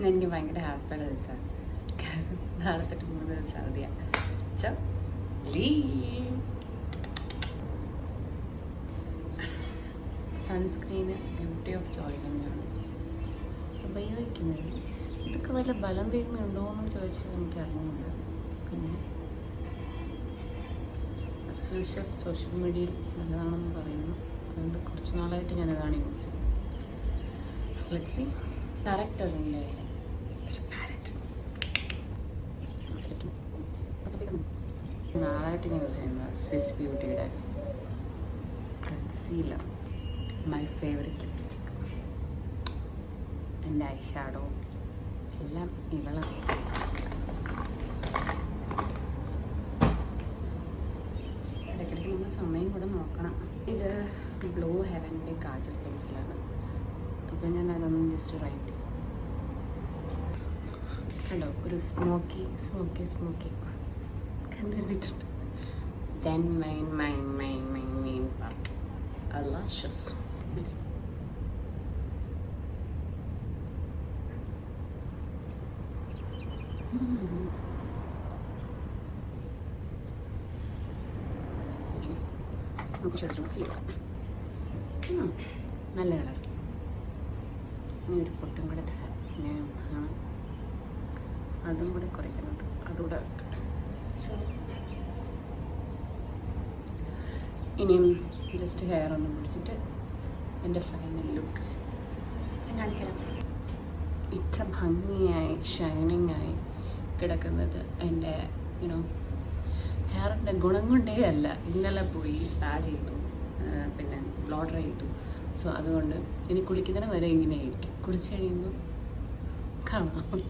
എനിക്ക് ഭയങ്കര ഹാപ്പിയുള്ള ദിവസമാണ്. നാളെ തൊട്ട് 3 ദിവസം അവധിയാണ്. സൺസ്ക്രീന് ബ്യൂട്ടി ഓഫ് ചോയ്സ് തന്നെയാണ് ഉപയോഗിക്കുന്നത്. ഇതൊക്കെ വല്ല ബലം തീരുന്നുണ്ടോ എന്ന് ചോദിച്ചാൽ എനിക്ക് അറിയുന്നില്ല. പിന്നെ യൂഷ്വൽ സോഷ്യൽ മീഡിയയിൽ നല്ലതാണെന്ന് പറയുന്നു. അതുകൊണ്ട് കുറച്ച് നാളായിട്ട് ഞാനതാണ് യൂസ് ചെയ്യും. Let's see. കറക്റ്ററിൻ്റെ ഒരു പാലറ്റ് നാളായിട്ട് ഞാൻ യൂസ് ചെയ്യുന്നത് സ്വിസ് ബ്യൂട്ടിയുടെ കൺസീലർ, മൈ ഫേവറേറ്റ് ലിപ്സ്റ്റിക്, എൻ്റെ ഐ ഷാഡോ എല്ലാം ഇവളാണ്. ഇടയ്ക്കിടയ്ക്ക് നമ്മൾ സമയം കൂടെ നോക്കണം. ഇത് ബ്ലൂ ഹെവൻ്റെ കാജൽ പെൻസിലാണ്. അപ്പം ഞാൻ അതൊന്നും ജസ്റ്റ് റൈറ്റ് ചെയ്യും. കണ്ടോ, ഒരു സ്മോക്കി കണ്ടെഴുതിയിട്ടുണ്ട്. Then main part lashes. നമുക്ക് ഷെയ്ഡ് ഫീൽ നല്ല കളർ. ഇനി ഒരു പൊട്ടും കൂടെ തരാം. പിന്നെ അതും കൂടെ കുറയ്ക്കുന്നുണ്ട്, അതുകൂടെ വെക്കട്ടെ. ഇനിയും ജസ്റ്റ് ഹെയർ ഒന്ന് പിടിച്ചിട്ട് എൻ്റെ ഫൈനൽ ലുക്ക് ഞാൻ കാണിച്ചു തരാം. ഇത്ര ഭംഗിയായി ഷൈനിങ് ആയി കിടക്കുന്നത് എൻ്റെ ഹെയറിൻ്റെ ഗുണം കൊണ്ടേ അല്ല. ഇന്നലെ പോയി സ്പാ ചെയ്തു, പിന്നെ ബ്ലോ ഡ്രൈ ചെയ്തു. സോ അതുകൊണ്ട് ഇനി കുളിക്കുന്നതിന് വരെ ഇങ്ങനെയായിരിക്കും. കുളിച്ച് കഴിയുമ്പോൾ കാണാം.